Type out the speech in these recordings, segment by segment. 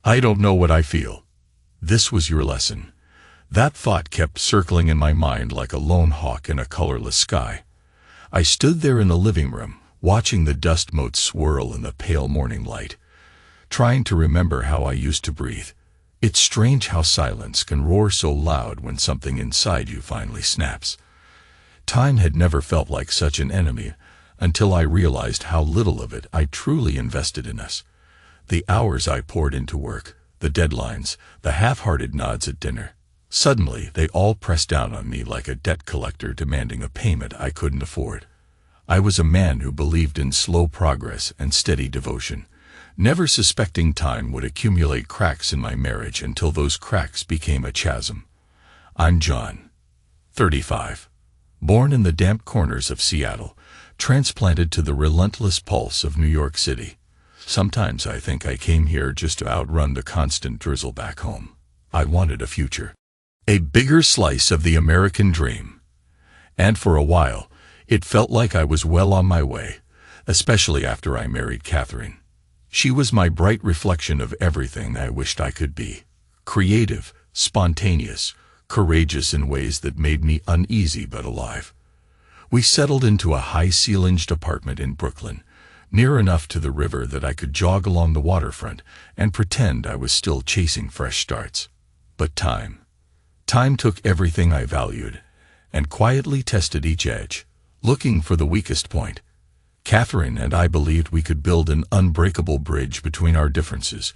I don't know what I feel. This was your lesson. That thought kept circling in my mind like a lone hawk in a colorless sky. I stood there in the living room, watching the dust motes swirl in the pale morning light, trying to remember how I used to breathe. It's strange how silence can roar so loud when something inside you finally snaps. Time had never felt like such an enemy until I realized how little of it I truly invested in us. The hours I poured into work, the deadlines, the half-hearted nods at dinner. Suddenly, they all pressed down on me like a debt collector demanding a payment I couldn't afford. I was a man who believed in slow progress and steady devotion, never suspecting time would accumulate cracks in my marriage until those cracks became a chasm. I'm John, 35, born in the damp corners of Seattle, transplanted to the relentless pulse of New York City. Sometimes I think I came here just to outrun the constant drizzle back home. I wanted a future, a bigger slice of the American dream. And for a while, it felt like I was well on my way, especially after I married Catherine. She was my bright reflection of everything I wished I could be. Creative, spontaneous, courageous in ways that made me uneasy but alive. We settled into a high-ceilinged apartment in Brooklyn, near enough to the river that I could jog along the waterfront and pretend I was still chasing fresh starts. But time took everything I valued and quietly tested each edge, looking for the weakest point. Catherine and I believed we could build an unbreakable bridge between our differences,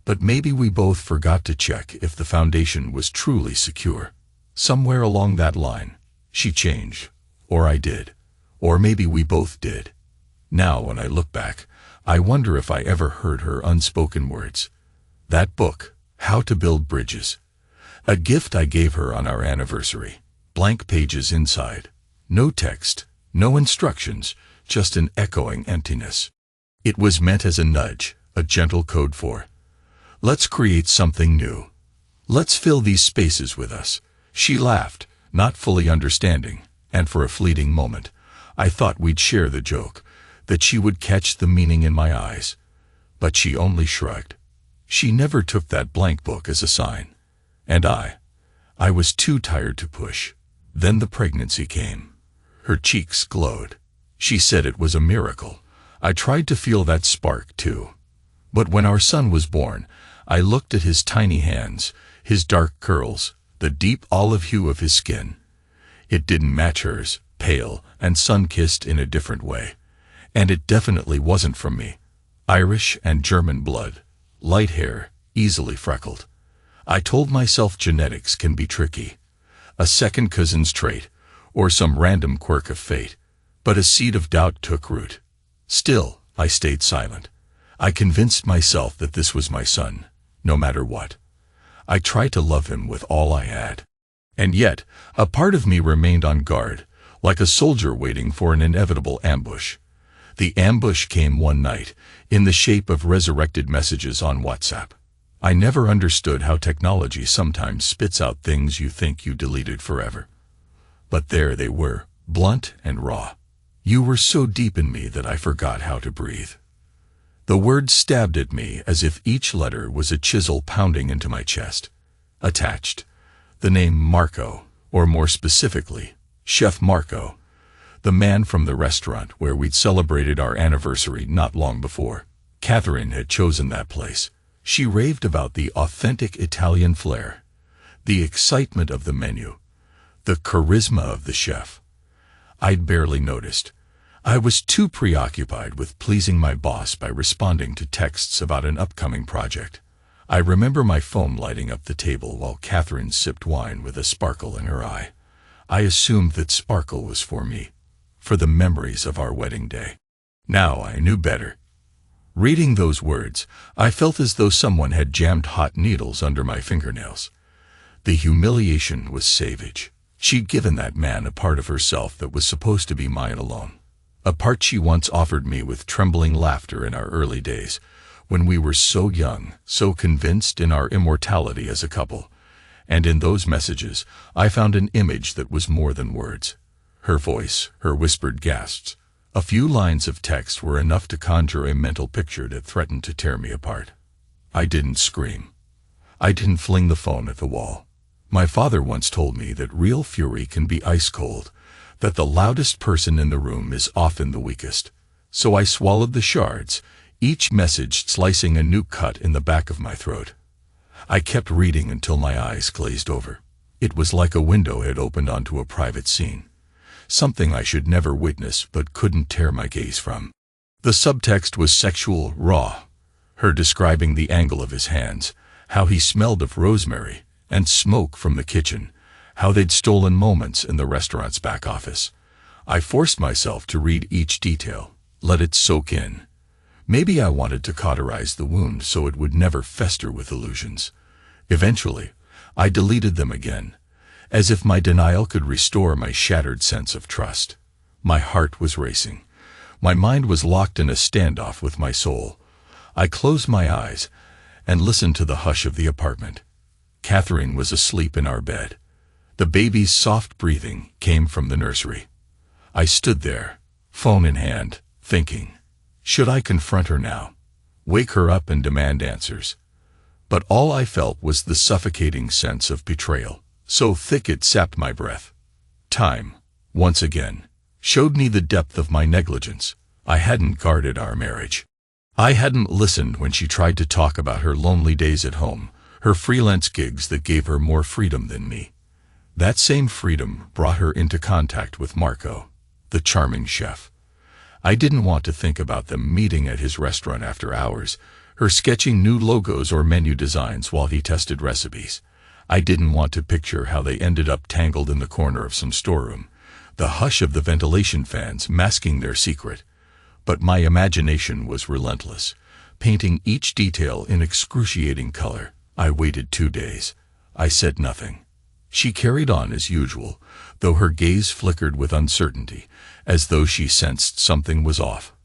but maybe we both forgot to check if the foundation was truly secure. Somewhere along that line, she changed, or I did, or maybe we both did. Now, when I look back, I wonder if I ever heard her unspoken words. That book, How to Build Bridges, a gift I gave her on our anniversary. Blank pages inside. No text, no instructions, just an echoing emptiness. It was meant as a nudge, a gentle code for, let's create something new. Let's fill these spaces with us. She laughed, not fully understanding, and for a fleeting moment, I thought we'd share the joke, that she would catch the meaning in my eyes. But she only shrugged. She never took that blank book as a sign. And I was too tired to push. Then the pregnancy came. Her cheeks glowed. She said it was a miracle. I tried to feel that spark too. But when our son was born, I looked at his tiny hands, his dark curls, the deep olive hue of his skin. It didn't match hers, pale and sun-kissed in a different way. And it definitely wasn't from me. Irish and German blood, light hair, easily freckled. I told myself genetics can be tricky. A second cousin's trait, or some random quirk of fate. But a seed of doubt took root. Still, I stayed silent. I convinced myself that this was my son, no matter what. I tried to love him with all I had. And yet, a part of me remained on guard, like a soldier waiting for an inevitable ambush. The ambush came one night, in the shape of resurrected messages on WhatsApp. I never understood how technology sometimes spits out things you think you deleted forever. But there they were, blunt and raw. You were so deep in me that I forgot how to breathe. The words stabbed at me as if each letter was a chisel pounding into my chest. Attached, the name Marco, or more specifically, Chef Marco, the man from the restaurant where we'd celebrated our anniversary not long before. Catherine had chosen that place. She raved about the authentic Italian flair, the excitement of the menu, the charisma of the chef. I'd barely noticed. I was too preoccupied with pleasing my boss by responding to texts about an upcoming project. I remember my phone lighting up the table while Catherine sipped wine with a sparkle in her eye. I assumed that sparkle was for me, for the memories of our wedding day. Now I knew better. Reading those words, I felt as though someone had jammed hot needles under my fingernails. The humiliation was savage. She'd given that man a part of herself that was supposed to be mine alone. A part she once offered me with trembling laughter in our early days, when we were so young, so convinced in our immortality as a couple. And in those messages, I found an image that was more than words. Her voice, her whispered gasps. A few lines of text were enough to conjure a mental picture that threatened to tear me apart. I didn't scream. I didn't fling the phone at the wall. My father once told me that real fury can be ice cold, that the loudest person in the room is often the weakest. So I swallowed the shards, each message slicing a new cut in the back of my throat. I kept reading until my eyes glazed over. It was like a window had opened onto a private scene, something I should never witness but couldn't tear my gaze from. The subtext was sexual, raw. Her describing the angle of his hands, how he smelled of rosemary and smoke from the kitchen, how they'd stolen moments in the restaurant's back office. I forced myself to read each detail, let it soak in. Maybe I wanted to cauterize the wound so it would never fester with illusions. Eventually, I deleted them again, as if my denial could restore my shattered sense of trust. My heart was racing. My mind was locked in a standoff with my soul. I closed my eyes and listened to the hush of the apartment. Catherine was asleep in our bed. The baby's soft breathing came from the nursery. I stood there, phone in hand, thinking, should I confront her now? Wake her up and demand answers? But all I felt was the suffocating sense of betrayal, so thick it sapped my breath. Time, once again, showed me the depth of my negligence. I hadn't guarded our marriage. I hadn't listened when she tried to talk about her lonely days at home, her freelance gigs that gave her more freedom than me. That same freedom brought her into contact with Marco, the charming chef. I didn't want to think about them meeting at his restaurant after hours, her sketching new logos or menu designs while he tested recipes. I didn't want to picture how they ended up tangled in the corner of some storeroom, the hush of the ventilation fans masking their secret. But my imagination was relentless, painting each detail in excruciating color. I waited 2 days. I said nothing. She carried on as usual, though her gaze flickered with uncertainty, as though she sensed something was off.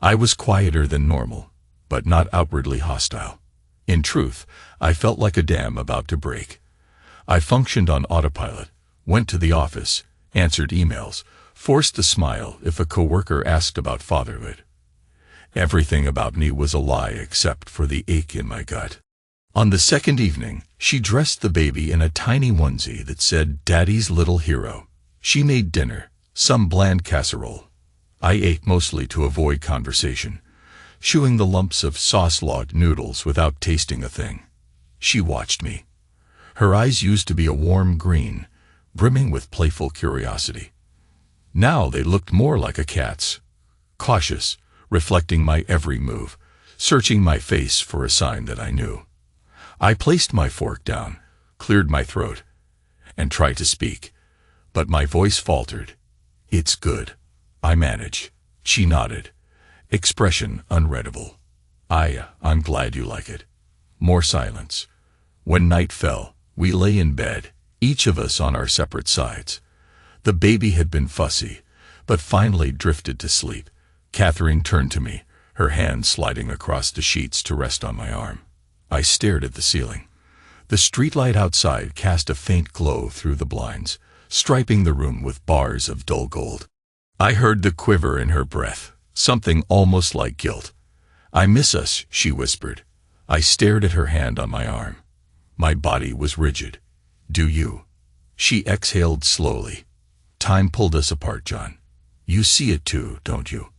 I was quieter than normal, but not outwardly hostile. In truth, I felt like a dam about to break. I functioned on autopilot, went to the office, answered emails, forced a smile if a coworker asked about fatherhood. Everything about me was a lie except for the ache in my gut. On the second evening, she dressed the baby in a tiny onesie that said, "Daddy's little hero." She made dinner, some bland casserole. I ate mostly to avoid conversation, chewing the lumps of sauce-logged noodles without tasting a thing. She watched me. Her eyes used to be a warm green, brimming with playful curiosity. Now they looked more like a cat's, cautious, reflecting my every move, searching my face for a sign that I knew. I placed my fork down, cleared my throat, and tried to speak, but my voice faltered. "It's good. I manage." She nodded, expression unreadable. I'm glad you like it." More silence. When night fell, we lay in bed, each of us on our separate sides. The baby had been fussy, but finally drifted to sleep. Catherine turned to me, her hand sliding across the sheets to rest on my arm. I stared at the ceiling. The streetlight outside cast a faint glow through the blinds, striping the room with bars of dull gold. I heard the quiver in her breath, something almost like guilt. "I miss us," she whispered. I stared at her hand on my arm. My body was rigid. "Do you?" She exhaled slowly. "Time pulled us apart, John. You see it too, don't you?"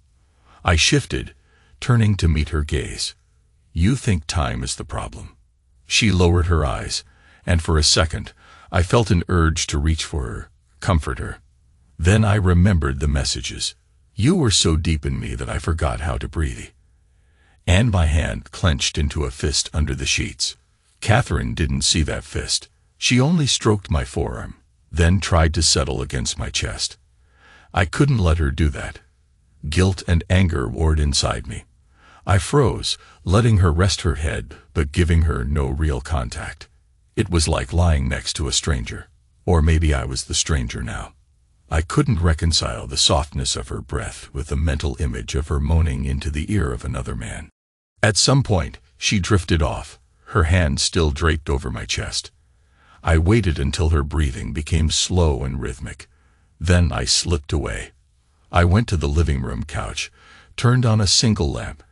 I shifted, turning to meet her gaze. "You think time is the problem." She lowered her eyes, and for a second, I felt an urge to reach for her, comfort her. Then I remembered the messages. You were so deep in me that I forgot how to breathe. And my hand clenched into a fist under the sheets. Catherine didn't see that fist. She only stroked my forearm, then tried to settle against my chest. I couldn't let her do that. Guilt and anger warred inside me. I froze, letting her rest her head, but giving her no real contact. It was like lying next to a stranger. Or maybe I was the stranger now. I couldn't reconcile the softness of her breath with the mental image of her moaning into the ear of another man. At some point, she drifted off, her hand still draped over my chest. I waited until her breathing became slow and rhythmic. Then I slipped away. I went to the living room couch, turned on a single lamp,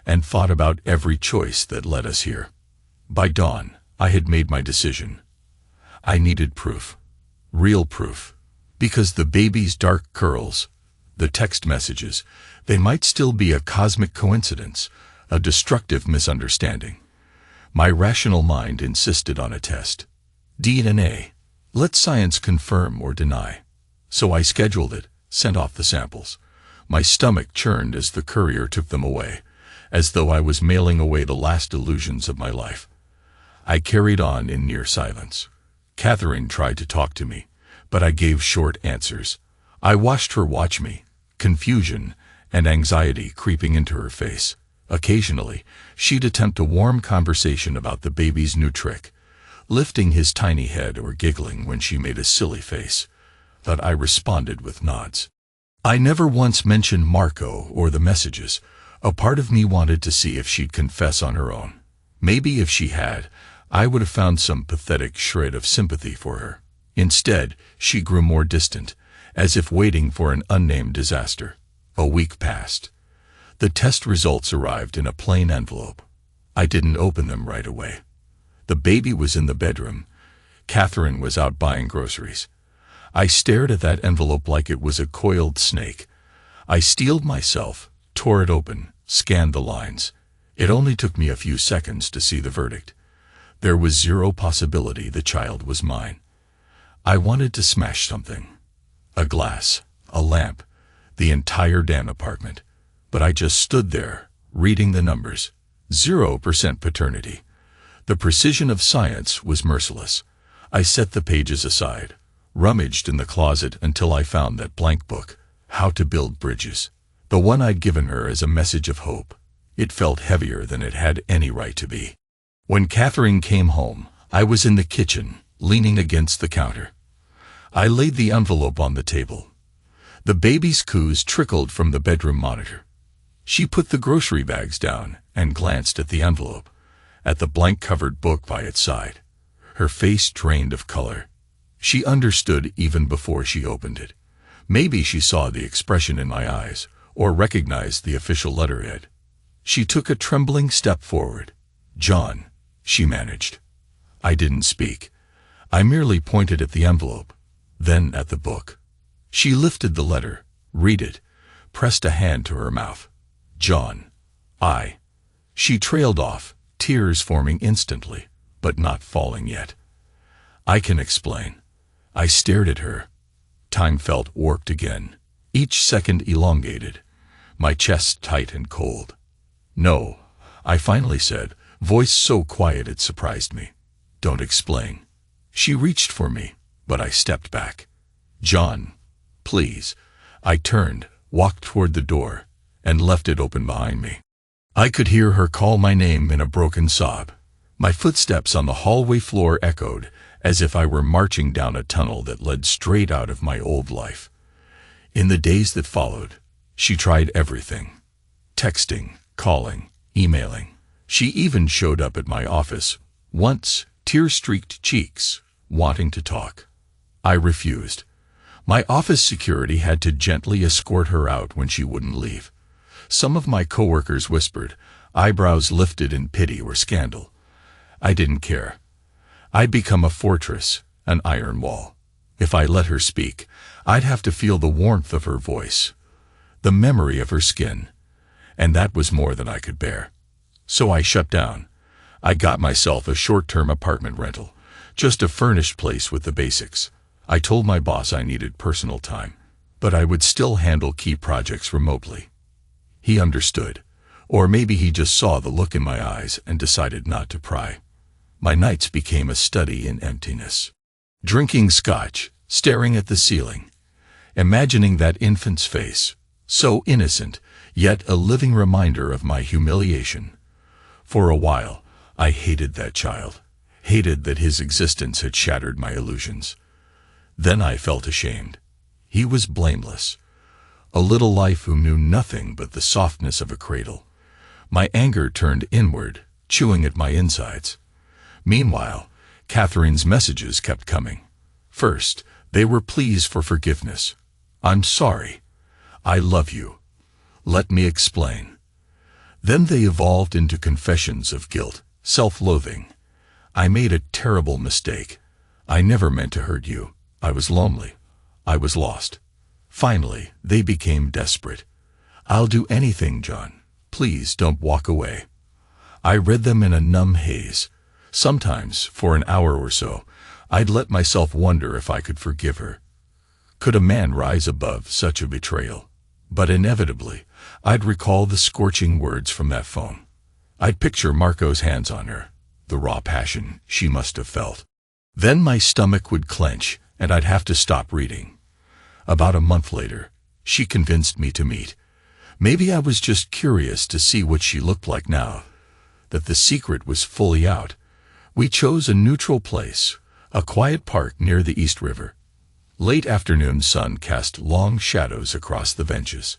and thought about every choice that led us here. By dawn, I had made my decision. I needed proof. Real proof. Because the baby's dark curls, the text messages, they might still be a cosmic coincidence, a destructive misunderstanding. My rational mind insisted on a test. DNA. Let science confirm or deny. So I scheduled it, sent off the samples. My stomach churned as the courier took them away, as though I was mailing away the last illusions of my life. I carried on in near silence. Catherine tried to talk to me, but I gave short answers. I watched her watch me, confusion and anxiety creeping into her face. Occasionally, she'd attempt a warm conversation about the baby's new trick, lifting his tiny head or giggling when she made a silly face. But I responded with nods. I never once mentioned Marco or the messages. A part of me wanted to see if she'd confess on her own. Maybe if she had, I would have found some pathetic shred of sympathy for her. Instead, she grew more distant, as if waiting for an unnamed disaster. A week passed. The test results arrived in a plain envelope. I didn't open them right away. The baby was in the bedroom. Catherine was out buying groceries. I stared at that envelope like it was a coiled snake. I steeled myself, tore it open, scanned the lines. It only took me a few seconds to see the verdict. There was zero possibility the child was mine. I wanted to smash something. A glass, a lamp, the entire damn apartment. But I just stood there, reading the numbers. 0% paternity. The precision of science was merciless. I set the pages aside, rummaged in the closet until I found that blank book, How to Build Bridges. The one I'd given her as a message of hope. It felt heavier than it had any right to be. When Catherine came home, I was in the kitchen, leaning against the counter. I laid the envelope on the table. The baby's coos trickled from the bedroom monitor. She put the grocery bags down and glanced at the envelope, at the blank-covered book by its side. Her face drained of color. She understood even before she opened it. Maybe she saw the expression in my eyes, or recognized the official letterhead. She took a trembling step forward. "John," she managed. I didn't speak. I merely pointed at the envelope, then at the book. She lifted the letter, read it, pressed a hand to her mouth. "John, I." She trailed off, tears forming instantly, but not falling yet. "I can explain." I stared at her. Time felt warped again, each second elongated, my chest tight and cold. "No," I finally said, voice so quiet it surprised me. "Don't explain." She reached for me, but I stepped back. "John, please." I turned, walked toward the door, and left it open behind me. I could hear her call my name in a broken sob. My footsteps on the hallway floor echoed, as if I were marching down a tunnel that led straight out of my old life. In the days that followed, she tried everything. Texting, calling, emailing. She even showed up at my office, once, tear-streaked cheeks, wanting to talk. I refused. My office security had to gently escort her out when she wouldn't leave. Some of my coworkers whispered, eyebrows lifted in pity or scandal. I didn't care. I'd become a fortress, an iron wall. If I let her speak, I'd have to feel the warmth of her voice, the memory of her skin, and that was more than I could bear. So I shut down. I got myself a short-term apartment rental, just a furnished place with the basics. I told my boss I needed personal time, but I would still handle key projects remotely. He understood, or maybe he just saw the look in my eyes and decided not to pry. My nights became a study in emptiness. Drinking scotch, staring at the ceiling, imagining that infant's face, so innocent, yet a living reminder of my humiliation. For a while, I hated that child, hated that his existence had shattered my illusions. Then I felt ashamed. He was blameless. A little life who knew nothing but the softness of a cradle. My anger turned inward, chewing at my insides. Meanwhile, Catherine's messages kept coming. First, they were pleas for forgiveness. "I'm sorry. I love you. Let me explain." Then they evolved into confessions of guilt, self-loathing, I made a terrible mistake. I never meant to hurt you. I was lonely. I was lost. Finally, they became desperate. I'll do anything, John. Please don't walk away. I read them in a numb haze. Sometimes, for an hour or so, I'd let myself wonder if I could forgive her. Could a man rise above such a betrayal? But inevitably, I'd recall the scorching words from that phone. I'd picture Marco's hands on her, the raw passion she must have felt. Then my stomach would clench, and I'd have to stop reading. About a month later, she convinced me to meet. Maybe I was just curious to see what she looked like now that the secret was fully out. We chose a neutral place, a quiet park near the East River. Late afternoon sun cast long shadows across the benches.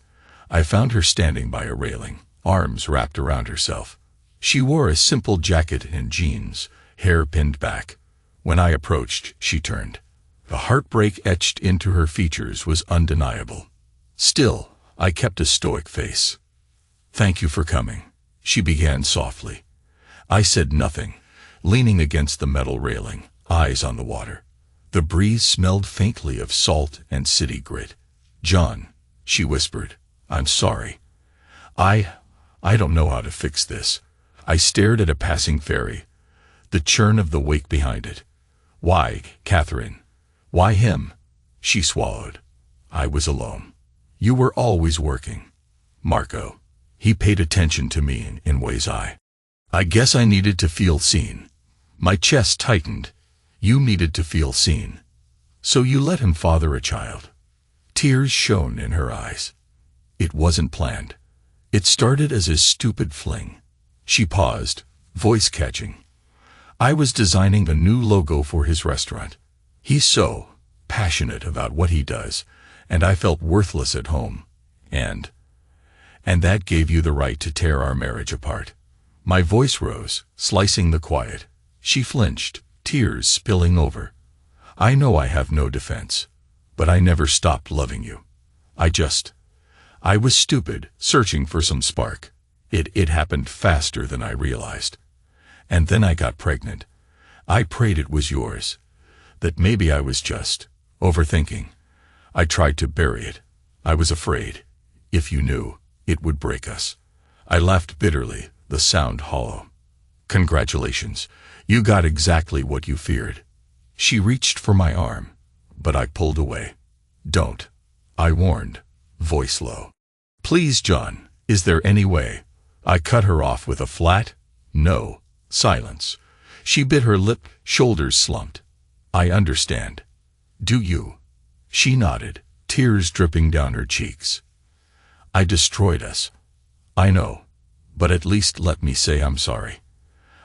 I found her standing by a railing, arms wrapped around herself. She wore a simple jacket and jeans, hair pinned back. When I approached, she turned. The heartbreak etched into her features was undeniable. Still, I kept a stoic face. "Thank you for coming," she began softly. I said nothing, leaning against the metal railing, eyes on the water. The breeze smelled faintly of salt and city grit. "John," she whispered, "I'm sorry. I don't know how to fix this." I stared at a passing ferry, the churn of the wake behind it. "Why, Catherine? Why him?" She swallowed. I was alone. "You were always working." "Marco." He paid attention to me in ways I guess I needed to feel seen. My chest tightened. "You needed to feel seen. So you let him father a child." Tears shone in her eyes. "It wasn't planned. It started as a stupid fling." She paused, voice catching. "I was designing a new logo for his restaurant. He's so passionate about what he does, and I felt worthless at home. And that gave you the right to tear our marriage apart." My voice rose, slicing the quiet. She flinched, tears spilling over. "I know I have no defense, but I never stopped loving you. I was stupid, searching for some spark. It happened faster than I realized. And then I got pregnant. I prayed it was yours, that maybe I was just overthinking. I tried to bury it. I was afraid. If you knew, it would break us." I laughed bitterly, the sound hollow. "Congratulations. You got exactly what you feared." She reached for my arm, but I pulled away. "Don't," I warned, voice low. "Please, John, is there any way?" I cut her off with a flat, "No." Silence. She bit her lip, shoulders slumped. "I understand. Do you?" She nodded, tears dripping down her cheeks. "I destroyed us. I know. But at least let me say I'm sorry."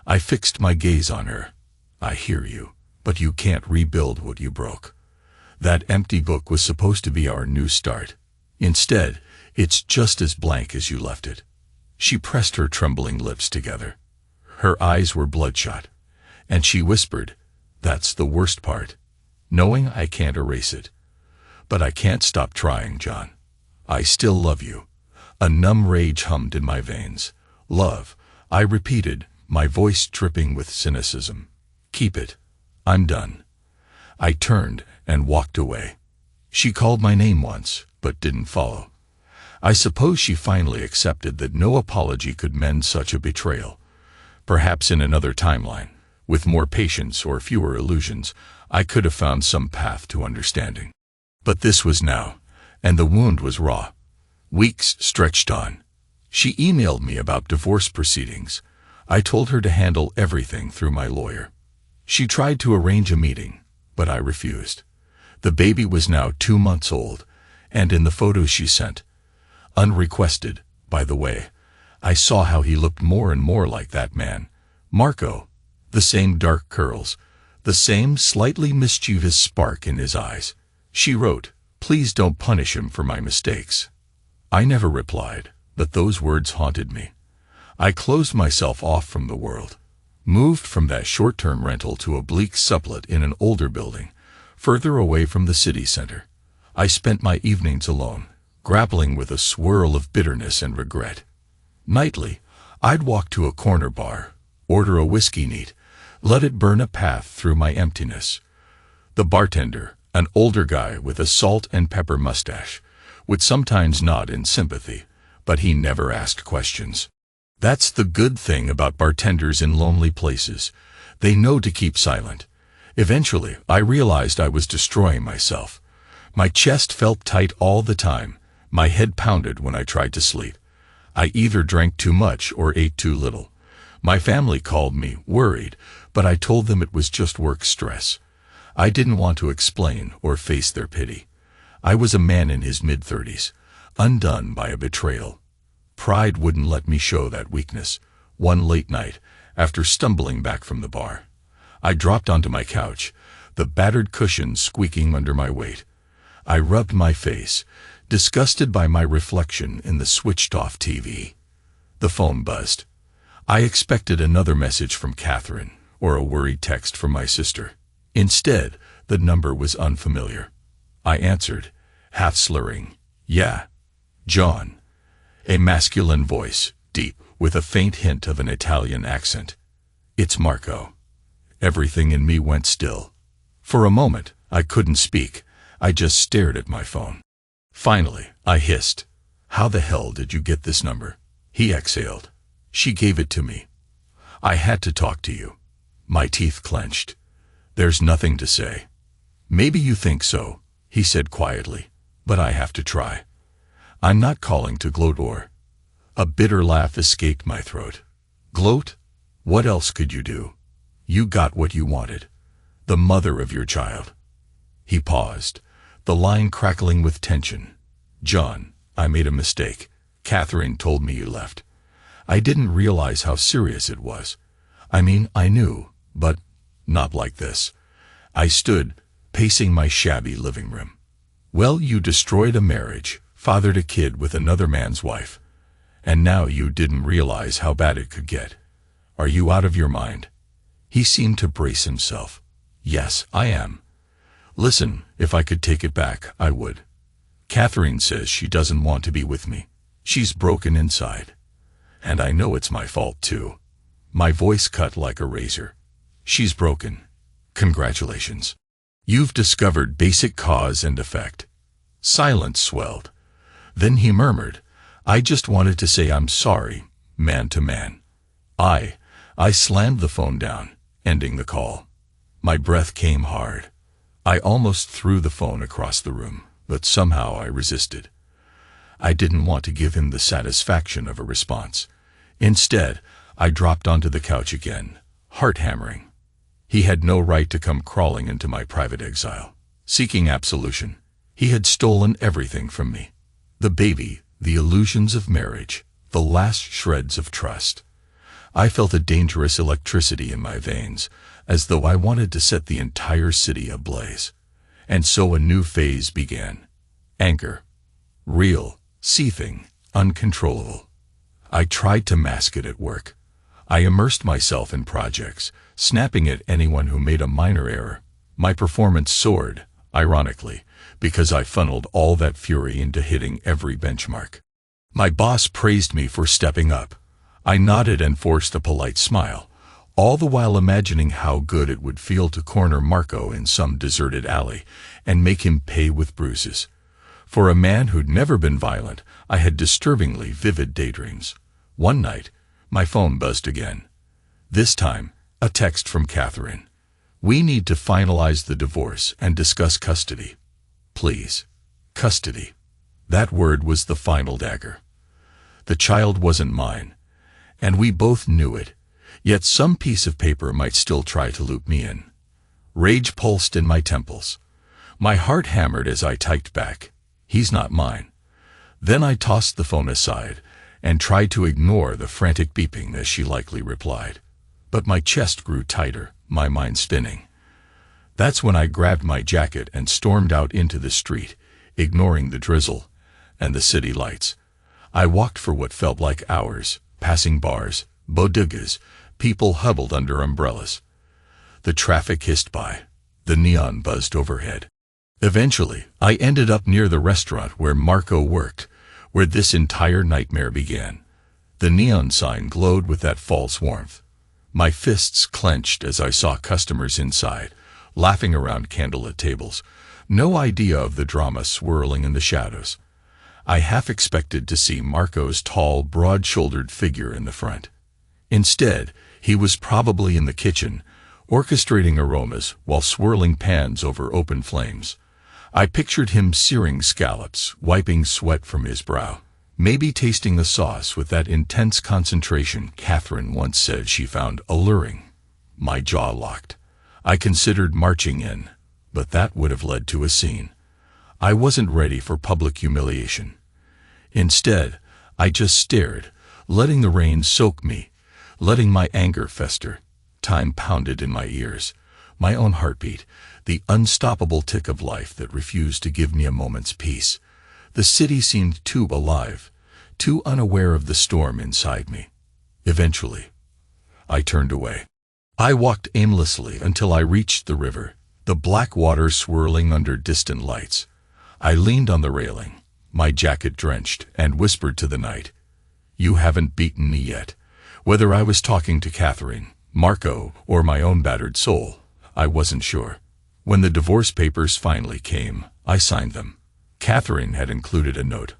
I fixed my gaze on her. "I hear you, but you can't rebuild what you broke. That empty book was supposed to be our new start. Instead, it's just as blank as you left it." She pressed her trembling lips together. Her eyes were bloodshot, and she whispered, "That's the worst part, knowing I can't erase it. But I can't stop trying, John. I still love you." A numb rage hummed in my veins. "Love," I repeated, my voice dripping with cynicism. "Keep it. I'm done." I turned and walked away. She called my name once, but didn't follow. I suppose she finally accepted that no apology could mend such a betrayal. Perhaps in another timeline, with more patience or fewer illusions, I could have found some path to understanding. But this was now, and the wound was raw. Weeks stretched on. She emailed me about divorce proceedings. I told her to handle everything through my lawyer. She tried to arrange a meeting, but I refused. The baby was now 2 months old, and in the photos she sent, unrequested, by the way, I saw how he looked more and more like that man, Marco. The same dark curls, the same slightly mischievous spark in his eyes. She wrote, "Please don't punish him for my mistakes." I never replied, but those words haunted me. I closed myself off from the world, moved from that short-term rental to a bleak sublet in an older building, further away from the city center. I spent my evenings alone, grappling with a swirl of bitterness and regret. Nightly, I'd walk to a corner bar, order a whiskey neat, Let it burn a path through my emptiness. The bartender, an older guy with a salt and pepper mustache, would sometimes nod in sympathy, but he never asked questions. That's the good thing about bartenders in lonely places. They know to keep silent. Eventually, I realized I was destroying myself. My chest felt tight all the time. My head pounded when I tried to sleep. I either drank too much or ate too little. My family called me worried, but I told them it was just work stress. I didn't want to explain or face their pity. I was a man in his mid-30s, undone by a betrayal. Pride wouldn't let me show that weakness. One late night, after stumbling back from the bar, I dropped onto my couch, the battered cushions squeaking under my weight. I rubbed my face, disgusted by my reflection in the switched-off TV. The phone buzzed. I expected another message from Catherine or a worried text from my sister. Instead, the number was unfamiliar. I answered, half slurring, "Yeah, John." A masculine voice, deep, with a faint hint of an Italian accent. "It's Marco." Everything in me went still. For a moment, I couldn't speak. I just stared at my phone. Finally, I hissed, "How the hell did you get this number?" He exhaled. "She gave it to me. I had to talk to you." My teeth clenched. "There's nothing to say." "Maybe you think so," he said quietly, "but I have to try. I'm not calling to gloat or—" A bitter laugh escaped my throat. "Gloat? What else could you do? You got what you wanted. The mother of your child." He paused, the line crackling with tension. "John, I made a mistake. Catherine told me you left." I didn't realize how serious it was. I mean, I knew, but not like this. I stood, pacing my shabby living room. "Well, you destroyed a marriage, fathered a kid with another man's wife, and now you didn't realize how bad it could get. Are you out of your mind?" He seemed to brace himself. "Yes, I am. Listen, if I could take it back, I would. Catherine says she doesn't want to be with me. She's broken inside. And I know it's my fault too." My voice cut like a razor. "She's broken. Congratulations. You've discovered basic cause and effect." Silence swelled. Then he murmured, "I just wanted to say I'm sorry, man to man." I slammed the phone down, ending the call. My breath came hard. I almost threw the phone across the room, but somehow I resisted. I didn't want to give him the satisfaction of a response. Instead, I dropped onto the couch again, heart hammering. He had no right to come crawling into my private exile, seeking absolution. He had stolen everything from me. The baby, the illusions of marriage, the last shreds of trust. I felt a dangerous electricity in my veins, as though I wanted to set the entire city ablaze. And so a new phase began. Anger. Real, seething, uncontrollable. I tried to mask it at work. I immersed myself in projects, snapping at anyone who made a minor error. My performance soared, ironically, because I funneled all that fury into hitting every benchmark. My boss praised me for stepping up. I nodded and forced a polite smile, all the while imagining how good it would feel to corner Marco in some deserted alley and make him pay with bruises. For a man who'd never been violent, I had disturbingly vivid daydreams. One night, my phone buzzed again. This time, a text from Catherine. "We need to finalize the divorce and discuss custody. Please." Custody. That word was the final dagger. The child wasn't mine, and we both knew it, yet some piece of paper might still try to loop me in. Rage pulsed in my temples. My heart hammered as I typed back, "He's not mine." Then I tossed the phone aside and tried to ignore the frantic beeping as she likely replied. But my chest grew tighter, my mind spinning. That's when I grabbed my jacket and stormed out into the street, ignoring the drizzle and the city lights. I walked for what felt like hours, passing bars, bodegas, people huddled under umbrellas. The traffic hissed by. The neon buzzed overhead. Eventually, I ended up near the restaurant where Marco worked, where this entire nightmare began. The neon sign glowed with that false warmth. My fists clenched as I saw customers inside, laughing around candlelit tables, no idea of the drama swirling in the shadows. I half expected to see Marco's tall, broad-shouldered figure in the front. Instead, he was probably in the kitchen, orchestrating aromas while swirling pans over open flames. I pictured him searing scallops, wiping sweat from his brow, maybe tasting the sauce with that intense concentration Catherine once said she found alluring. My jaw locked. I considered marching in, but that would have led to a scene. I wasn't ready for public humiliation. Instead, I just stared, letting the rain soak me, letting my anger fester. Time pounded in my ears, my own heartbeat, the unstoppable tick of life that refused to give me a moment's peace. The city seemed too alive, too unaware of the storm inside me. Eventually, I turned away. I walked aimlessly until I reached the river, the black water swirling under distant lights. I leaned on the railing, my jacket drenched, and whispered to the night, "You haven't beaten me yet." Whether I was talking to Catherine, Marco, or my own battered soul, I wasn't sure. When the divorce papers finally came, I signed them. Catherine had included a note.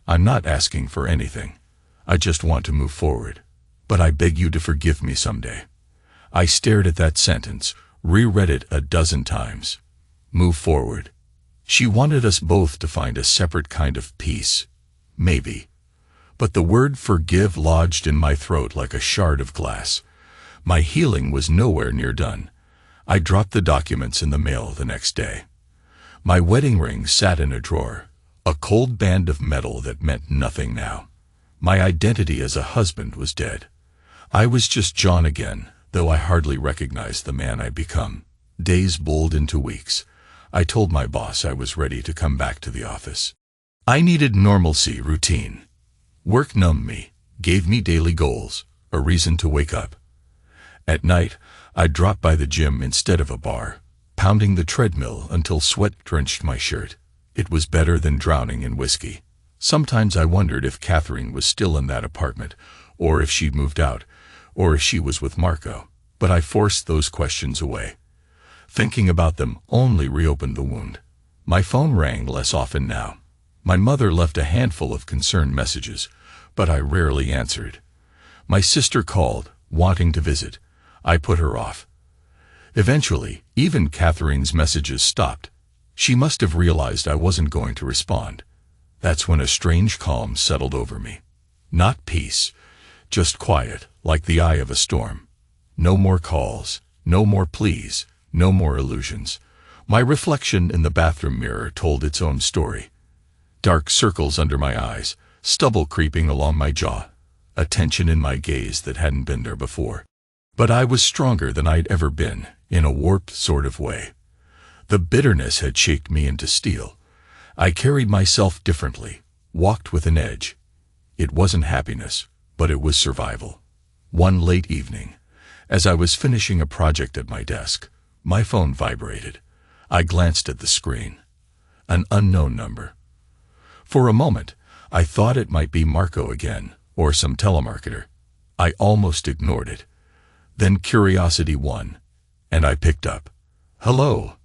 "I'm not asking for anything. I just want to move forward. But I beg you to forgive me someday." I stared at that sentence, reread it a dozen times. Move forward. She wanted us both to find a separate kind of peace. Maybe. But the word forgive lodged in my throat like a shard of glass. My healing was nowhere near done. I dropped the documents in the mail the next day. My wedding ring sat in a drawer, a cold band of metal that meant nothing now. My identity as a husband was dead. I was just John again, though I hardly recognized the man I'd become. Days bowled into weeks. I told my boss I was ready to come back to the office. I needed normalcy, routine. Work numbed me, gave me daily goals, a reason to wake up. At night, I dropped by the gym instead of a bar, pounding the treadmill until sweat drenched my shirt. It was better than drowning in whiskey. Sometimes I wondered if Catherine was still in that apartment, or if she'd moved out, or if she was with Marco, but I forced those questions away. Thinking about them only reopened the wound. My phone rang less often now. My mother left a handful of concerned messages, but I rarely answered. My sister called, wanting to visit. I put her off. Eventually, even Catherine's messages stopped. She must have realized I wasn't going to respond. That's when a strange calm settled over me. Not peace, just quiet, like the eye of a storm. No more calls, no more pleas, no more illusions. My reflection in the bathroom mirror told its own story. Dark circles under my eyes, stubble creeping along my jaw, a tension in my gaze that hadn't been there before. But I was stronger than I'd ever been, in a warped sort of way. The bitterness had shaped me into steel. I carried myself differently, walked with an edge. It wasn't happiness, but it was survival. One late evening, as I was finishing a project at my desk, my phone vibrated. I glanced at the screen. An unknown number. For a moment, I thought it might be Marco again, or some telemarketer. I almost ignored it. Then curiosity won, and I picked up. "Hello,"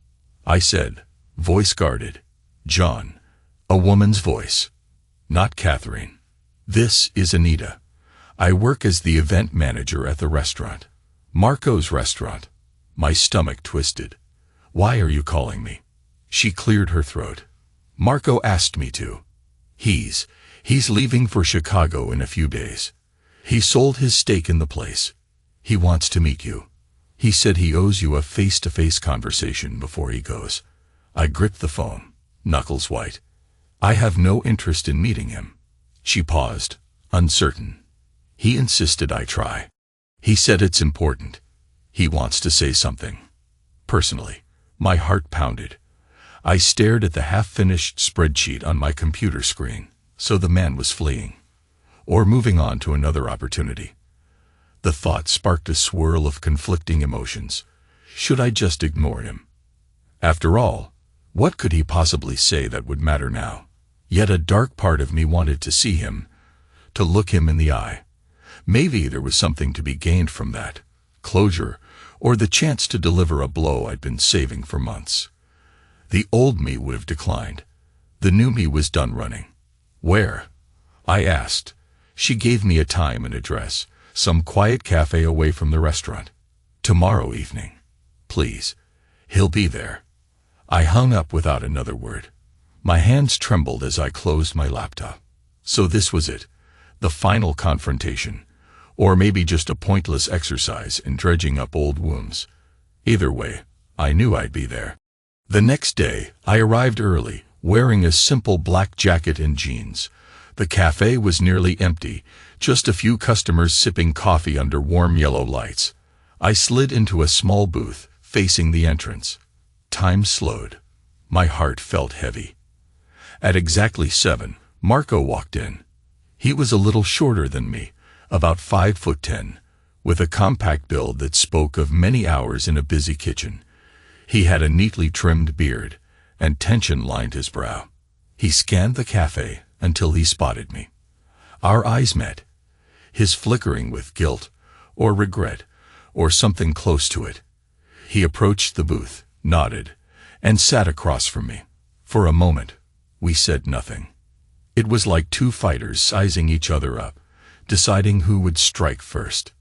I said, voice guarded. "John." A woman's voice. Not Catherine. "This is Anita. I work as the event manager at the restaurant." Marco's restaurant. My stomach twisted. "Why are you calling me?" She cleared her throat. "Marco asked me to. He's leaving for Chicago in a few days. He sold his stake in the place. He wants to meet you. He said he owes you a face-to-face conversation before he goes." I gripped the phone, knuckles white. "I have no interest in meeting him." She paused, uncertain. "He insisted I try. He said it's important. He wants to say something. Personally." My heart pounded. I stared at the half-finished spreadsheet on my computer screen. So the man was fleeing. Or moving on to another opportunity. The thought sparked a swirl of conflicting emotions. Should I just ignore him? After all, what could he possibly say that would matter now? Yet a dark part of me wanted to see him, to look him in the eye. Maybe there was something to be gained from that. closure, or the chance to deliver a blow I'd been saving for months. The old me would have declined. The new me was done running. Where? I asked. She gave me a time and address, some quiet cafe away from the restaurant. Tomorrow evening. Please. He'll be there. I hung up without another word. My hands trembled as I closed my laptop. So this was it. The final confrontation. Or maybe just a pointless exercise in dredging up old wounds. Either way, I knew I'd be there. The next day, I arrived early, wearing a simple black jacket and jeans. The cafe was nearly empty, just a few customers sipping coffee under warm yellow lights. I slid into a small booth, facing the entrance. Time slowed. My heart felt heavy. At exactly 7, Marco walked in. He was a little shorter than me, about 5'10", with a compact build that spoke of many hours in a busy kitchen. He had a neatly trimmed beard, and tension lined his brow. He scanned the cafe until he spotted me. Our eyes met, his flickering with guilt, or regret, or something close to it. He approached the booth, nodded, and sat across from me. For a moment, we said nothing. It was like two fighters sizing each other up, deciding who would strike first.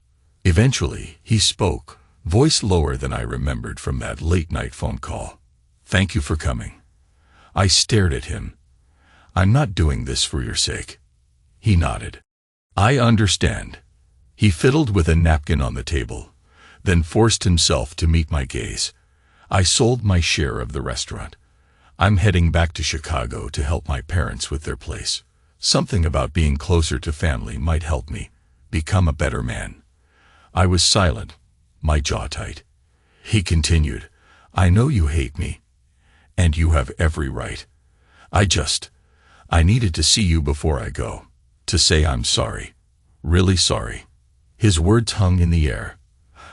Eventually, he spoke, voice lower than I remembered from that late-night phone call. "Thank you for coming." I stared at him. "I'm not doing this for your sake." He nodded. "I understand." He fiddled with a napkin on the table, then forced himself to meet my gaze. "I sold my share of the restaurant. I'm heading back to Chicago to help my parents with their place. Something about being closer to family might help me become a better man." I was silent, my jaw tight. He continued, "I know you hate me, and you have every right. I needed to see you before I go, to say I'm sorry, really sorry." His words hung in the air.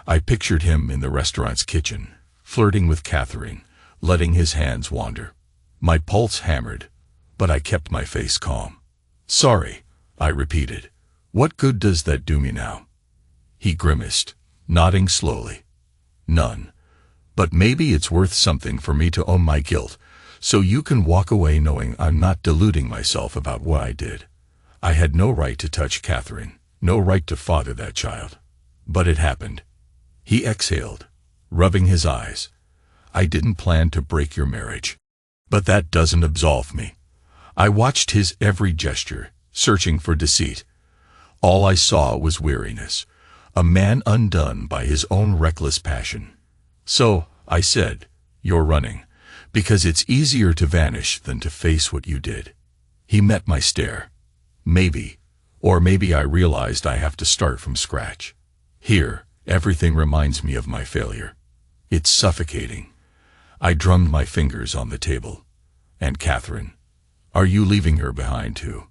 I pictured him in the restaurant's kitchen, flirting with Catherine, letting his hands wander. My pulse hammered, but I kept my face calm. "Sorry," I repeated. "What good does that do me now?" He grimaced, nodding slowly. "None. But maybe it's worth something for me to own my guilt, so you can walk away knowing I'm not deluding myself about what I did. I had no right to touch Catherine, no right to father that child. But it happened." He exhaled, rubbing his eyes. "I didn't plan to break your marriage. But that doesn't absolve me." I watched his every gesture, searching for deceit. All I saw was weariness, a man undone by his own reckless passion. "So," I said, "you're running, because it's easier to vanish than to face what you did." He met my stare. Maybe, or maybe I realized I have to start from scratch. Here, everything reminds me of my failure. It's suffocating. I drummed my fingers on the table. "And Catherine, are you leaving her behind too?"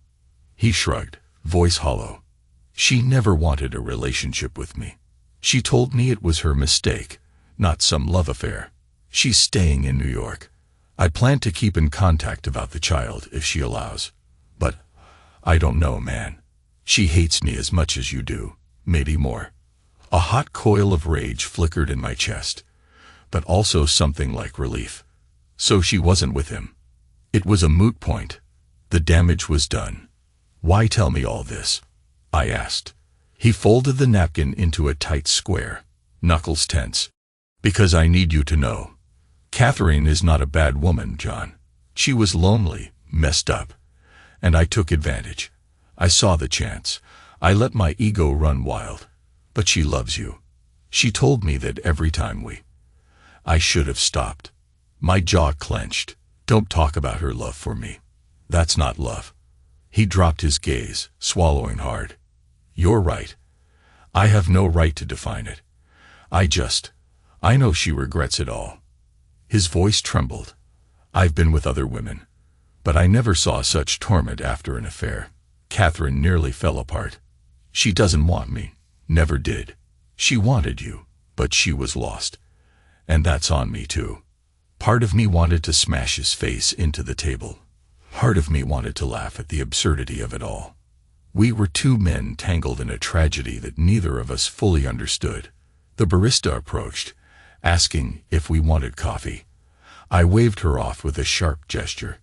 He shrugged, voice hollow. "She never wanted a relationship with me. She told me it was her mistake, not some love affair. She's staying in New York. I plan to keep in contact about the child if she allows. But I don't know, man. She hates me as much as you do, maybe more." A hot coil of rage flickered in my chest, but also something like relief. So she wasn't with him. It was a moot point. The damage was done. "Why tell me all this?" I asked. He folded the napkin into a tight square, knuckles tense. "Because I need you to know. Catherine is not a bad woman, John. She was lonely, messed up, and I took advantage. I saw the chance. I let my ego run wild. But she loves you. She told me that every time I should have stopped." My jaw clenched. "Don't talk about her love for me. That's not love." He dropped his gaze, swallowing hard. "You're right. I have no right to define it. I know she regrets it all." His voice trembled. "I've been with other women, but I never saw such torment after an affair. Catherine nearly fell apart. She doesn't want me, never did. She wanted you, but she was lost. And that's on me too." Part of me wanted to smash his face into the table. Part of me wanted to laugh at the absurdity of it all. We were two men tangled in a tragedy that neither of us fully understood. The barista approached, asking if we wanted coffee. I waved her off with a sharp gesture.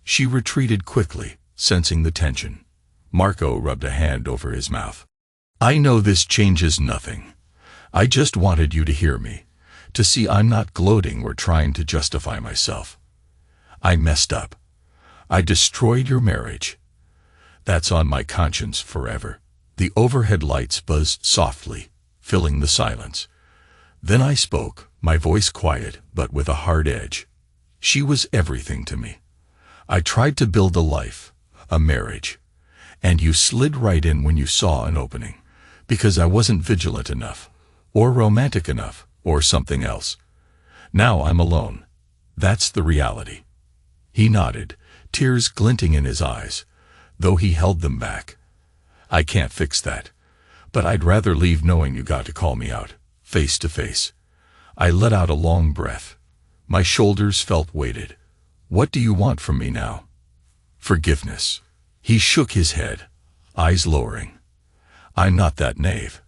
She retreated quickly, sensing the tension. Marco rubbed a hand over his mouth. I know this changes nothing. I just wanted you to hear me, to see I'm not gloating or trying to justify myself. I messed up. I destroyed your marriage. That's on my conscience forever. The overhead lights buzzed softly, filling the silence. Then I spoke, my voice quiet but with a hard edge. She was everything to me. I tried to build a life, a marriage, and you slid right in when you saw an opening, because I wasn't vigilant enough, or romantic enough, or something else. Now I'm alone. That's the reality. He nodded, tears glinting in his eyes, though he held them back. I can't fix that, but I'd rather leave knowing you got to call me out, face to face. I let out a long breath. My shoulders felt weighted. What do you want from me now? Forgiveness. He shook his head, eyes lowering. I'm not that knave.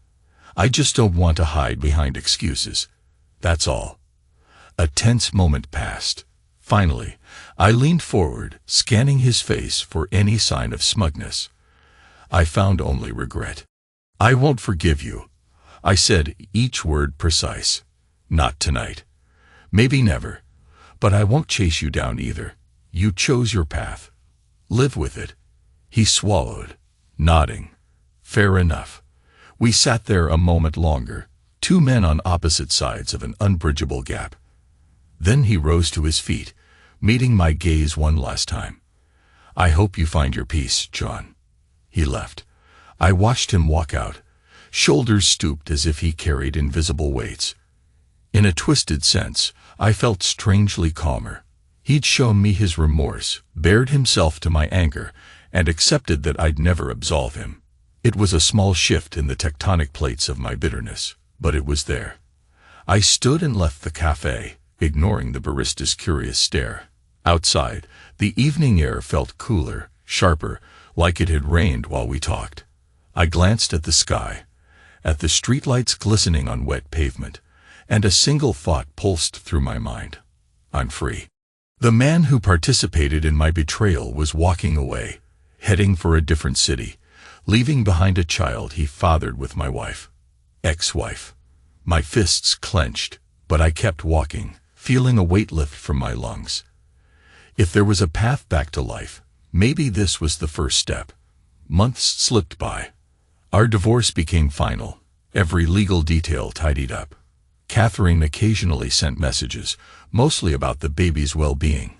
I just don't want to hide behind excuses. That's all. A tense moment passed. Finally, I leaned forward, scanning his face for any sign of smugness. I found only regret. I won't forgive you. I said, each word precise. Not tonight. Maybe never. But I won't chase you down either. You chose your path. Live with it. He swallowed, nodding. Fair enough. We sat there a moment longer, two men on opposite sides of an unbridgeable gap. Then he rose to his feet, meeting my gaze one last time. I hope you find your peace, John. He left. I watched him walk out, shoulders stooped as if he carried invisible weights. In a twisted sense, I felt strangely calmer. He'd shown me his remorse, bared himself to my anger, and accepted that I'd never absolve him. It was a small shift in the tectonic plates of my bitterness, but it was there. I stood and left the cafe, ignoring the barista's curious stare. Outside, the evening air felt cooler, sharper, like it had rained while we talked. I glanced at the sky, at the streetlights glistening on wet pavement, and a single thought pulsed through my mind. I'm free. The man who participated in my betrayal was walking away, heading for a different city, leaving behind a child he fathered with my wife. Ex-wife. My fists clenched, but I kept walking, feeling a weight lift from my lungs. If there was a path back to life, maybe this was the first step. Months slipped by. Our divorce became final, every legal detail tidied up. Catherine occasionally sent messages, mostly about the baby's well-being.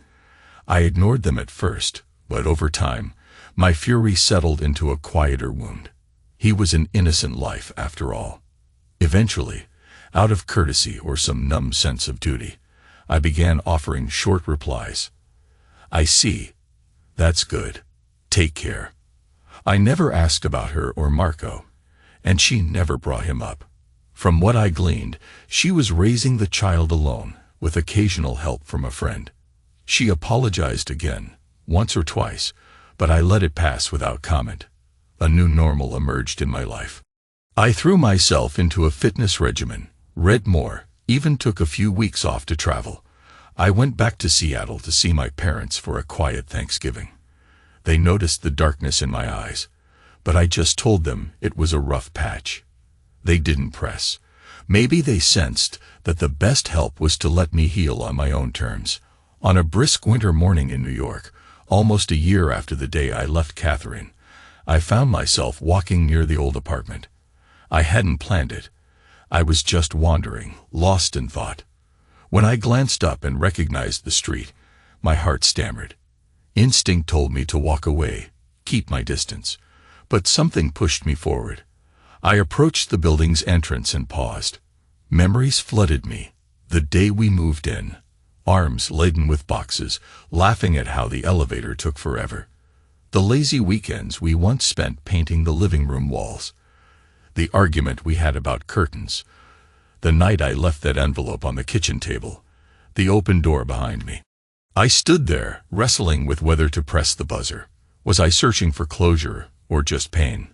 I ignored them at first, but over time, my fury settled into a quieter wound. He was an innocent life, after all. Eventually, out of courtesy or some numb sense of duty, I began offering short replies. I see. That's good. Take care. I never asked about her or Marco, and she never brought him up. From what I gleaned, she was raising the child alone, with occasional help from a friend. She apologized again, once or twice, but I let it pass without comment. A new normal emerged in my life. I threw myself into a fitness regimen, read more, even took a few weeks off to travel. I went back to Seattle to see my parents for a quiet Thanksgiving. They noticed the darkness in my eyes, but I just told them it was a rough patch. They didn't press. Maybe they sensed that the best help was to let me heal on my own terms. On a brisk winter morning in New York, almost a year after the day I left Catherine, I found myself walking near the old apartment. I hadn't planned it. I was just wandering, lost in thought. When I glanced up and recognized the street, my heart stammered. Instinct told me to walk away, keep my distance, but something pushed me forward. I approached the building's entrance and paused. Memories flooded me. The day we moved in, arms laden with boxes, laughing at how the elevator took forever. The lazy weekends we once spent painting the living room walls. The argument we had about curtains. The night I left that envelope on the kitchen table. The open door behind me. I stood there, wrestling with whether to press the buzzer. Was I searching for closure, or just pain?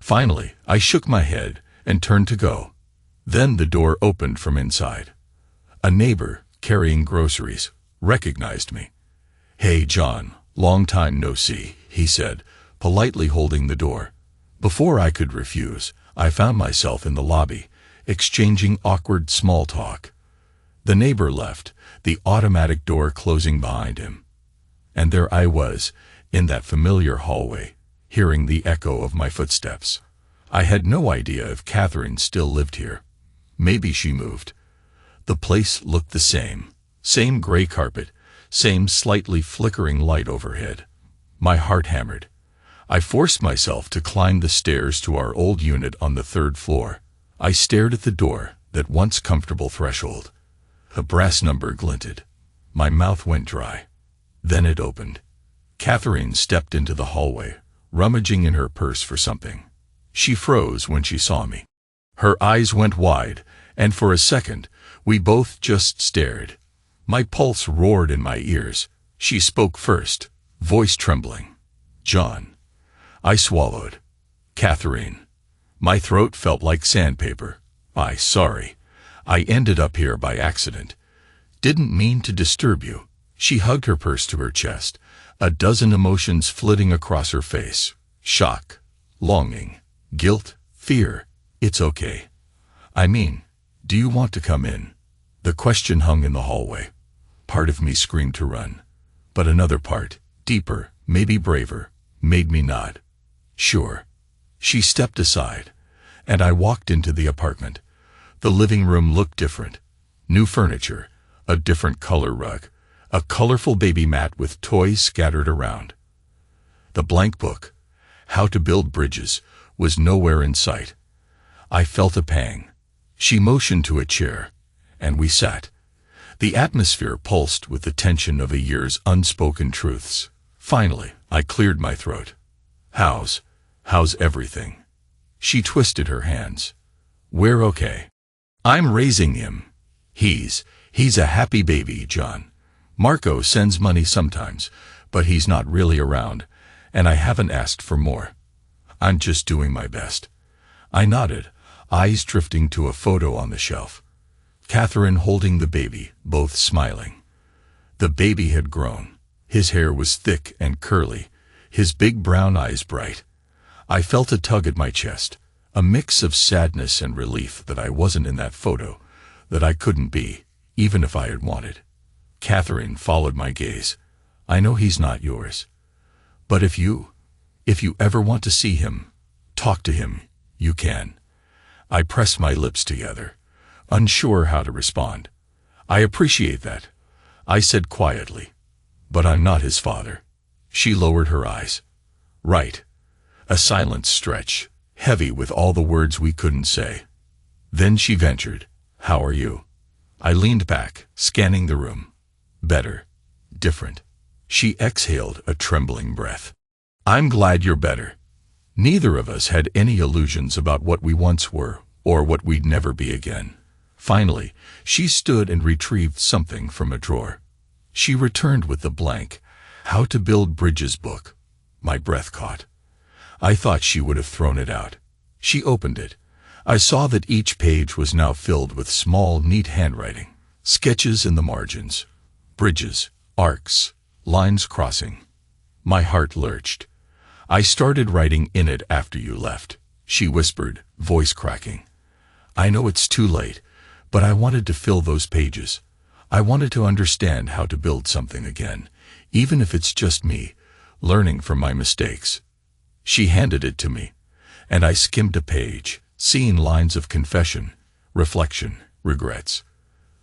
Finally, I shook my head and turned to go. Then the door opened from inside. A neighbor, carrying groceries, recognized me. "Hey, John, long time no see," he said, politely holding the door. Before I could refuse, I found myself in the lobby, exchanging awkward small talk. The neighbor left, the automatic door closing behind him. And there I was, in that familiar hallway, hearing the echo of my footsteps. I had no idea if Catherine still lived here. Maybe she moved. The place looked the same. Same gray carpet, same slightly flickering light overhead. My heart hammered. I forced myself to climb the stairs to our old unit on the 3rd floor. I stared at the door, that once comfortable threshold. A brass number glinted. My mouth went dry. Then it opened. Catherine stepped into the hallway, rummaging in her purse for something. She froze when she saw me. Her eyes went wide, and for a second, we both just stared. My pulse roared in my ears. She spoke first, voice trembling. "John." I swallowed. "Catherine." My throat felt like sandpaper. Sorry. I ended up here by accident. Didn't mean to disturb you." She hugged her purse to her chest, a dozen emotions flitting across her face. Shock, longing, guilt, fear. "It's okay. I mean, do you want to come in?" The question hung in the hallway. Part of me screamed to run, but another part, deeper, maybe braver, made me nod. "Sure." She stepped aside, and I walked into the apartment. The living room looked different. New furniture, a different color rug, a colorful baby mat with toys scattered around. The blank book, How to Build Bridges, was nowhere in sight. I felt a pang. She motioned to a chair, and we sat. The atmosphere pulsed with the tension of a year's unspoken truths. Finally, I cleared my throat. How's everything?" She twisted her hands. "We're okay. I'm raising him. He's a happy baby, John. Marco sends money sometimes, but he's not really around, and I haven't asked for more. I'm just doing my best." I nodded, eyes drifting to a photo on the shelf. Catherine holding the baby, both smiling. The baby had grown. His hair was thick and curly, his big brown eyes bright. I felt a tug at my chest, a mix of sadness and relief that I wasn't in that photo, that I couldn't be, even if I had wanted. Catherine followed my gaze. "I know he's not yours. But if you ever want to see him, talk to him, you can." I pressed my lips together, unsure how to respond. "I appreciate that," I said quietly. "But I'm not his father." She lowered her eyes. "Right." A silence stretch, heavy with all the words we couldn't say. Then she ventured, "How are you?" I leaned back, scanning the room. "Better. Different." She exhaled a trembling breath. "I'm glad you're better." Neither of us had any illusions about what we once were, or what we'd never be again. Finally, she stood and retrieved something from a drawer. She returned with the blank, How to Build Bridges book. My breath caught. I thought she would have thrown it out. She opened it. I saw that each page was now filled with small, neat handwriting, sketches in the margins, bridges, arcs, lines crossing. My heart lurched. "I started writing in it after you left," she whispered, voice cracking. "I know it's too late, but I wanted to fill those pages. I wanted to understand how to build something again, even if it's just me, learning from my mistakes." She handed it to me, and I skimmed a page, seeing lines of confession, reflection, regrets.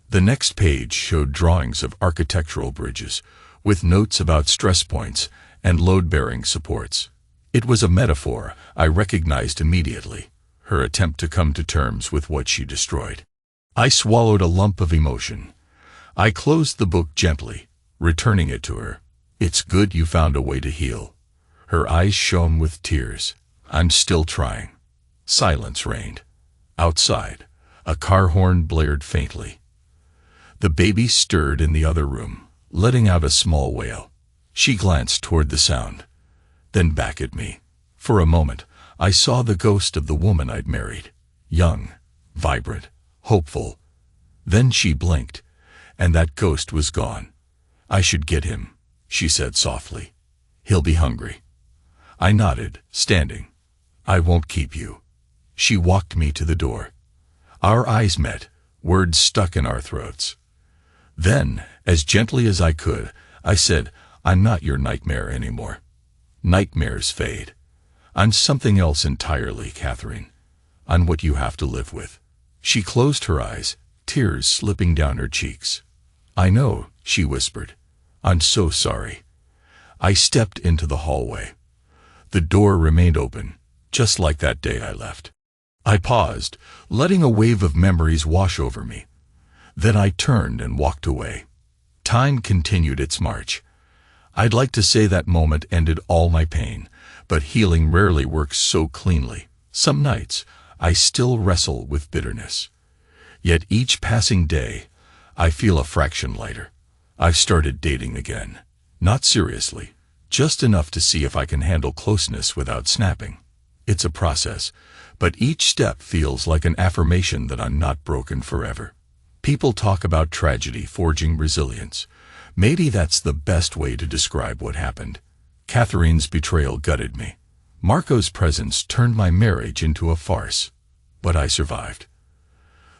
The next page showed drawings of architectural bridges, with notes about stress points and load-bearing supports. It was a metaphor I recognized immediately, her attempt to come to terms with what she destroyed. I swallowed a lump of emotion. I closed the book gently, returning it to her. "It's good you found a way to heal." Her eyes shone with tears. "I'm still trying." Silence reigned. Outside, a car horn blared faintly. The baby stirred in the other room, letting out a small wail. She glanced toward the sound, then back at me. For a moment, I saw the ghost of the woman I'd married. Young, vibrant, hopeful. Then she blinked, and that ghost was gone. "I should get him," she said softly. "He'll be hungry." I nodded, standing. "I won't keep you." She walked me to the door. Our eyes met, words stuck in our throats. Then, as gently as I could, I said, "I'm not your nightmare anymore. Nightmares fade. I'm something else entirely, Catherine. I'm what you have to live with." She closed her eyes, tears slipping down her cheeks. "I know," she whispered. "I'm so sorry." I stepped into the hallway. The door remained open, just like that day I left. I paused, letting a wave of memories wash over me. Then I turned and walked away. Time continued its march. I'd like to say that moment ended all my pain, but healing rarely works so cleanly. Some nights, I still wrestle with bitterness. Yet each passing day, I feel a fraction lighter. I've started dating again. Not seriously, just enough to see if I can handle closeness without snapping. It's a process, but each step feels like an affirmation that I'm not broken forever. People talk about tragedy forging resilience. Maybe that's the best way to describe what happened. Catherine's betrayal gutted me. Marco's presence turned my marriage into a farce. But I survived.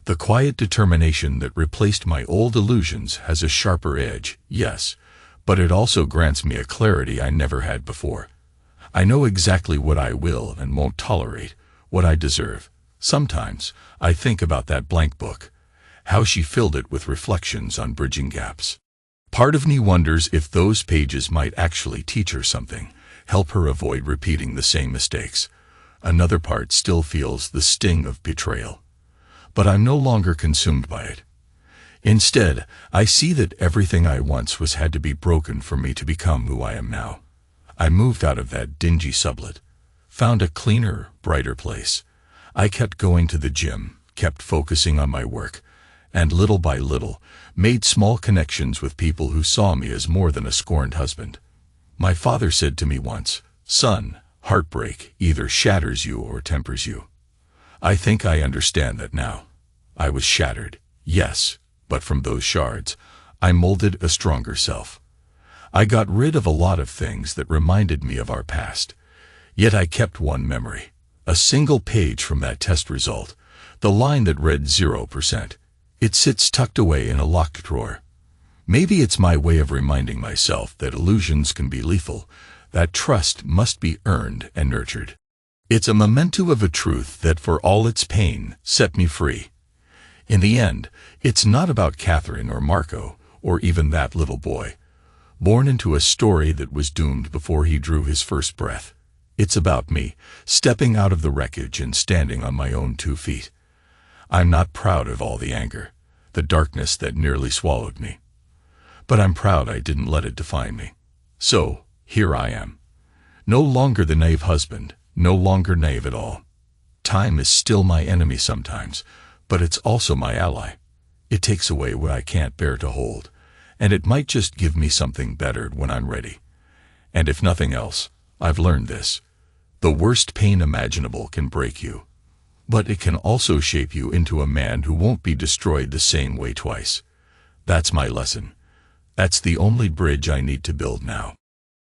The quiet determination that replaced my old illusions has a sharper edge, yes, but it also grants me a clarity I never had before. I know exactly what I will and won't tolerate, what I deserve. Sometimes, I think about that blank book, how she filled it with reflections on bridging gaps. Part of me wonders if those pages might actually teach her something, help her avoid repeating the same mistakes. Another part still feels the sting of betrayal. But I'm no longer consumed by it. Instead, I see that everything I once was had to be broken for me to become who I am now. I moved out of that dingy sublet, found a cleaner, brighter place. I kept going to the gym, kept focusing on my work, and little by little, made small connections with people who saw me as more than a scorned husband. My father said to me once, "Son, heartbreak either shatters you or tempers you." I think I understand that now. I was shattered, yes, but from those shards, I molded a stronger self. I got rid of a lot of things that reminded me of our past. Yet I kept one memory, a single page from that test result, the line that read 0%. It sits tucked away in a locked drawer. Maybe it's my way of reminding myself that illusions can be lethal, that trust must be earned and nurtured. It's a memento of a truth that, for all its pain, set me free. In the end, it's not about Catherine or Marco, or even that little boy, born into a story that was doomed before he drew his first breath. It's about me, stepping out of the wreckage and standing on my own 2 feet. I'm not proud of all the anger, the darkness that nearly swallowed me. But I'm proud I didn't let it define me. So, here I am. No longer the naive husband, no longer naive at all. Time is still my enemy sometimes, but it's also my ally. It takes away what I can't bear to hold, and it might just give me something better when I'm ready. And if nothing else, I've learned this. The worst pain imaginable can break you, but it can also shape you into a man who won't be destroyed the same way twice. That's my lesson. That's the only bridge I need to build now.